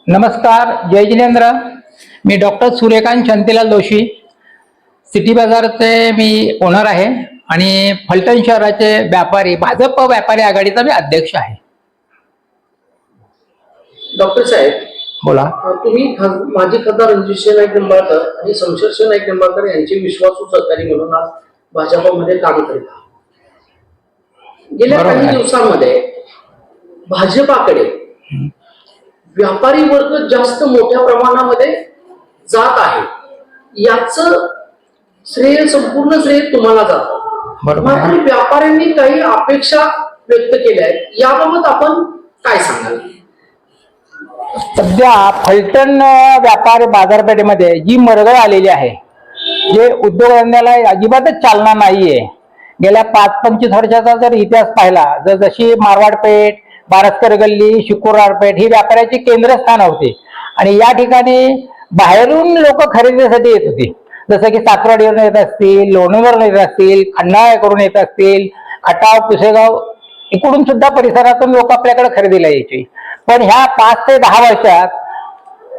नमस्कार, जय जिनेंद्र। मी doctor Suryakant Shantilal Joshi, city बाजारचे मी owner आहे आणि फलटण शहराचे व्यापारी भाजप व्यापारी आघाडीचा मी अध्यक्ष आहे। डॉक्टर साहेब बोला। तुम्ही माजी खासदार रणजित नाईक निंबाळकर आणि शमशेर नाईक निंबाळकर यांचे विश्वासू सहकारी म्हणून आज भाजपमध्ये काम करत आहात। गेल्या काही दिवसांमध्ये भाजपाकडे व्यापारी वर्ग जास्त मोठ्या प्रमाणामध्ये जात आहे, याचं संपूर्ण श्रेय तुम्हाला जातं। मात्र व्यापाऱ्यांनी काही अपेक्षा व्यक्त केल्या आहेत, याबाबत आपण काय सांगाल? सध्या फलटण व्यापार बाजारपेठेमध्ये जी मरगळ आलेली आहे, जे उद्योगधंद्याला अजिबातच चालना नाहीये। गेल्या 5-25 वर्षाचा जर इतिहास पाहिला, जशी मारवाड पेठ, बारसकर गल्ली, शुक्रवार पेठ ही व्यापाऱ्याची केंद्रस्थान होती आणि या ठिकाणी बाहेरून लोक खरेदीसाठी येत होती। जसं की सातवाडीवरून येत असतील, लोणीवरून येत असतील, खंडाळा करून येत असतील, खटाव, पुसेगाव इकडून सुद्धा परिसरातून लोक आपल्याकडे खरेदीला यायचे। पण ह्या 5 ते 10 वर्षात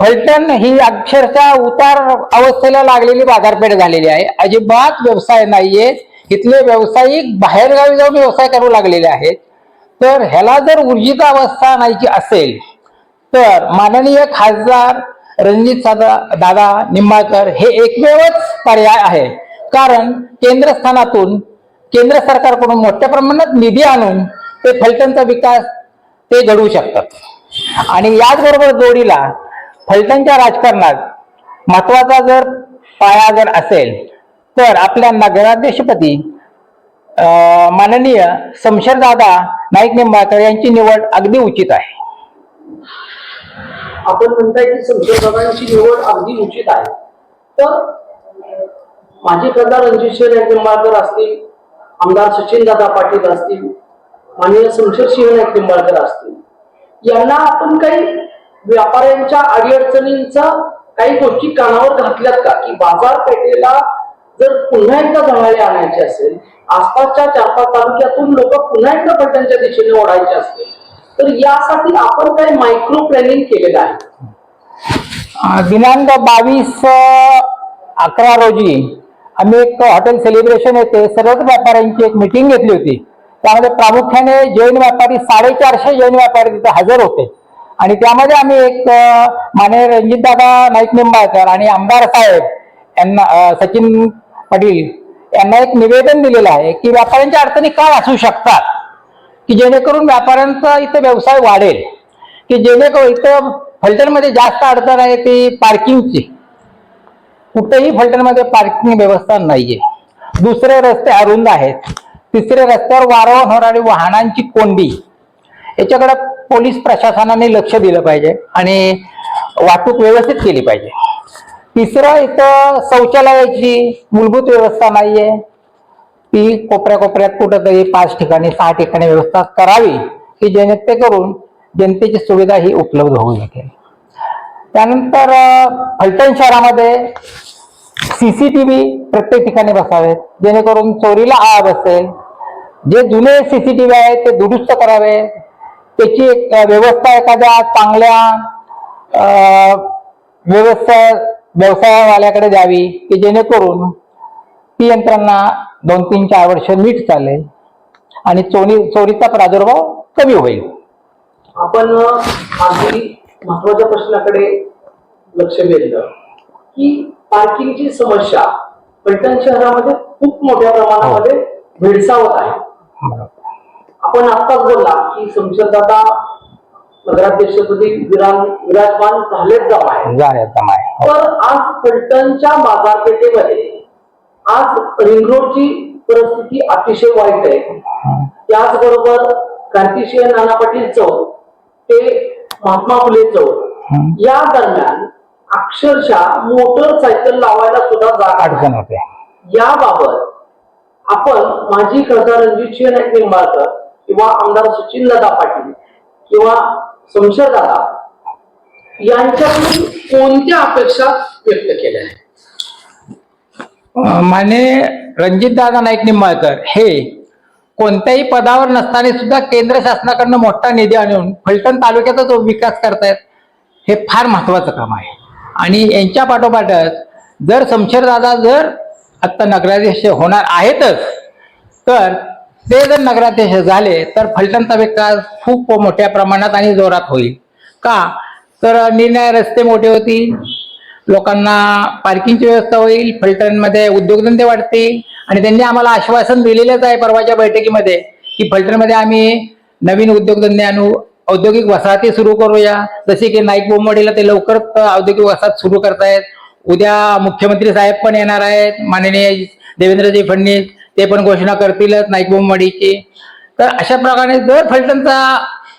फलटण ही अक्षरशः उतार अवस्थेला लागलेली बाजारपेठ झालेली आहे। अजिबात व्यवसाय नाहीये। इथले व्यावसायिक बाहेरगावी जाऊन व्यवसाय करू लागलेले आहेत। तर ह्याला जर ऊर्जित अवस्था आणायची असेल तर माननीय खासदार रणजित दादा निंबाळकर हे एकमेवच पर्याय आहे। कारण केंद्रस्थानातून केंद्र सरकारकडून मोठ्या प्रमाणात निधी आणून ते फलटणचा विकास ते घडवू शकतात। आणि याचबरोबर जोडीला फलटणच्या राजकारणात महत्वाचा जर पाया जर असेल तर आपल्या नगराध्यक्षपदी माननीय शमशेरदादा नाईक निंबाळकर यांची निवड अगदी उचित आहे। आपण म्हणताय की शमशेरदादांची निवड अगदी उचित आहे, तर माजी खासदार रणजित नाईक निंबाळकर असतील, आमदार सचिनदादा पाटील असतील, माननीय शमशेर नाईक निंबाळकर असतील, यांना आपण काही व्यापाऱ्यांच्या अडीअडचणींचा काही गोष्टी कानावर घातल्यात का? की बाजारपेठेला जर पुन्हा एकदा जवळ आणायचे असेल, आसपासच्या 4-5 तालुक्यातून लोक पुन्हा एकदा फलटणच्या दिशेने ओढायचे असतील, तर यासाठी आपण काही मायक्रो प्लॅनिंग केलेलं आहे। दिनांक 22/11 रोजी आम्ही एक हॉटेल सेलिब्रेशन येथे सर्वच व्यापाऱ्यांची एक मीटिंग घेतली होती। त्यामध्ये प्रामुख्याने जैन व्यापारी 450 जैन व्यापारी तिथे हजर होते आणि त्यामध्ये आम्ही एक माननीय रणजितदादा नाईक निंबाळकर आणि आमदार साहेब यांना सचिन पाटील यांना एक निवेदन दिलेलं आहे की व्यापाऱ्यांच्या अडचणी काय असू शकतात की जेणेकरून व्यापाऱ्यांचा इथं व्यवसाय वाढेल, की जेणेकरून इथं फलटणमध्ये जास्त अडचण आहे ती पार्किंगची। कुठेही फलटणमध्ये पार्किंग व्यवस्था नाहीये। दुसरे रस्ते अरुंद आहेत। तिसरे रस्त्यावर वारंवार होणारी वाहनांची कोंडी, याच्याकडे पोलीस प्रशासनाने लक्ष दिलं पाहिजे आणि वाहतूक व्यवस्थित केली पाहिजे। तिसरं, इथं शौचालयाची मूलभूत व्यवस्था नाहीये, ती कोपऱ्यात कुठंतरी 5 ठिकाणी 6 ठिकाणी व्यवस्था करावी की जेणेकरून जनतेची सुविधा ही उपलब्ध होऊ शकेल। त्यानंतर फलटण शहरामध्ये CCTV प्रत्येक ठिकाणी बसावेत जेणेकरून चोरीला आळा बसेल। जे जुने CCTV आहेत ते दुरुस्त करावे, त्याची एक व्यवस्था एखाद्या चांगल्या व्यवसायावाल्याकडे द्यावी की जेणेकरून ती यंत्रणा 2-3-4 वर्ष नीट चालेल आणि चोरीचा प्रादुर्भाव कमी होईल। आपण अगदी महत्वाच्या प्रश्नाकडे लक्ष वेधलं की पार्किंगची समस्या फलटण शहरामध्ये खूप मोठ्या प्रमाणामध्ये भेडसावत आहे। आपण आत्ताच बोलला की शमशेरदादा नगराध्यक्षपदी विराजमान झालेच आहे। तर आज फलटणच्या बाजारपेठेमध्ये आज रिंग रोडची परिस्थिती अतिशय वाईट आहे। त्याचबरोबर क्रांतिसिंह नाना पाटील चौक ते महात्मा फुले चौक या दरम्यान अक्षरशः मोटरसायकल लावायला सुद्धा जागा अडचण होते। याबाबत आपण माजी खासदार रणजित नाईक निंबाळकर किंवा आमदार सचिनदादा पाटील किंवा शमशेरदादा यांच्याकडून कोणत्या अपेक्षा व्यक्त केल्या आहेत? माननीय रणजितदादा नाईक निंबाळकर हे कोणत्याही पदावर नसताना सुद्धा केंद्र शासनाकडून मोठा निधी आणून फलटण तालुक्याचा जो विकास करतायत हे फार महत्वाचं काम आहे. आणि यांच्या पाठोपाठच जर शमशेरदादा जर आत्ता नगराध्यक्ष होणार आहेतच, तर ते जर नगराध्यक्ष झाले तर फलटणचा विकास खूप मोठ्या प्रमाणात आणि जोरात होईल. का तर निर्णय रस्ते मोठे होतील, लोकांना पार्किंगची व्यवस्था होईल, फलटणमध्ये उद्योगधंदे वाढतील. आणि त्यांनी आम्हाला आश्वासन दिलेलंच आहे परवाच्या बैठकीमध्ये की फलटणमध्ये आम्ही नवीन उद्योगधंदे आणू, औद्योगिक वसाहती सुरू करूया. जसे की नाईक बोंबवाडीला ते लवकरच औद्योगिक वसाहत सुरू करतायत. उद्या मुख्यमंत्री साहेब पण येणार आहेत, माननीय देवेंद्रजी फडणवीस, ते पण घोषणा करतीलच नाईक बोंबवाडीची. तर अशा प्रकारे जर फलटणचा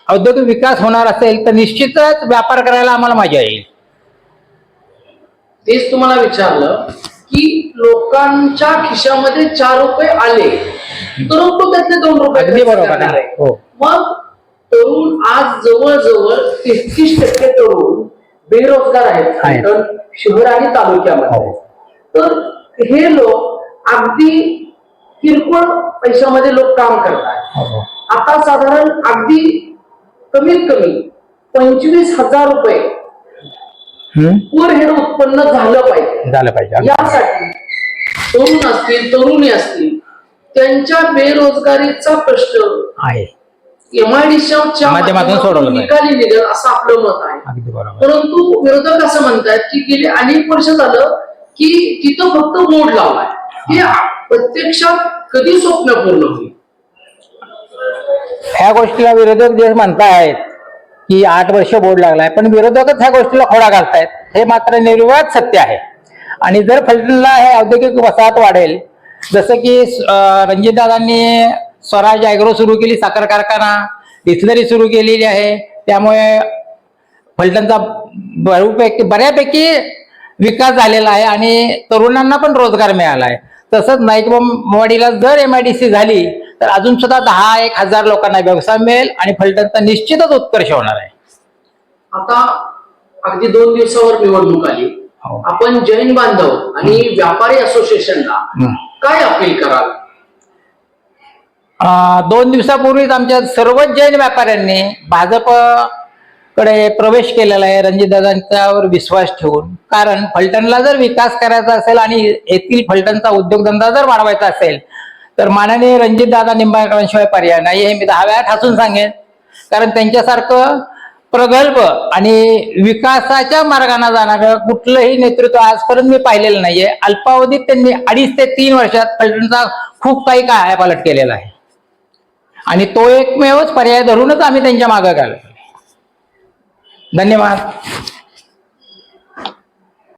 औद्योगिक विकास होणार असेल तर निश्चितच व्यापार करायला आम्हाला मजा येईल. तेच तुम्हाला विचारलं की लोकांच्या खिशामध्ये 4 रुपये आले तर तो त्यातले 2 रुपये अगदी खर्च बरोबर करणार आहे. आहे. हो. मग तरुण आज जवळजवळ 33% तरुण बेरोजगार आहेत आहेत. तर शहर आणि तालुक्यामध्ये. हो. तर हे लोक अगदी किरकोळ पैशामध्ये लोक काम करतात. हो. आता साधारण अगदी कमीत कमी 25,000 रुपये पर हेड उत्पन्न झालं पाहिजे. यासाठी तरुण असतील, तरुणी असतील, त्यांच्या बेरोजगारीचा प्रश्न आहे MIDCच्या माध्यमातून सोडवलं पाहिजे. निकाली निघेल असं आपलं मत आहे. अगदी बरोबर. परंतु विरोधक असं म्हणतात की गेली अनेक वर्ष झालं की तिथं फक्त बोर्ड लावलाय, हे प्रत्यक्षात कधी स्वप्न पूर्ण होईल? ह्या गोष्टीला विरोधक जे म्हणतायत की 8 वर्ष बोर्ड लागलाय, पण विरोधकच ह्या गोष्टीला खोडा घालतायत, हे मात्र निर्विवाद सत्य आहे. आणि जर फलटणला हे औद्योगिक वसाहत वाढेल, जसं की रणजितदादांनी स्वराज ॲग्रो सुरू केली, साखर कारखाना, डिस्लरी सुरू केलेली आहे, त्यामुळे फलटणचा बऱ्यापैकी विकास झालेला आहे आणि तरुणांना पण रोजगार मिळाला आहे. तसंच नाईक बोंबवाडीला जर MIDC झाली तर अजून सुद्धा 10,000 लोकांना व्यवसाय मिळेल आणि फलटणचा निश्चितच उत्कर्ष होणार आहे. आता अगदी 2 दिवसावर निवडणूक आली. हो. आपण जैन बांधव आणि व्यापारी असोसिएशनला काय अपील कराल? 2 दिवसापूर्वीच आमच्या सर्वच जैन व्यापाऱ्यांनी भाजपकडे प्रवेश केलेला आहे रणजितदादांच्यावर विश्वास ठेवून. कारण फलटणला जर विकास करायचा असेल आणि येथील फलटणचा उद्योगधंदा जर वाढवायचा असेल तर माननीय रणजितदादा निंबाळकरांशिवाय पर्याय नाही, हे मी 10 वेळा ठासून सांगेन. कारण त्यांच्यासारखं प्रगल्भ आणि विकासाच्या मार्गाने जाणारं कुठलंही नेतृत्व आजपर्यंत मी पाहिलेलं नाहीये. अल्पावधीत त्यांनी 2.5 ते 3 वर्षात फलटणचा खूप काही कायापालट केलेला आहे आणि तो एकमेवच पर्याय धरूनच आम्ही त्यांच्या मागे गेलो. धन्यवाद.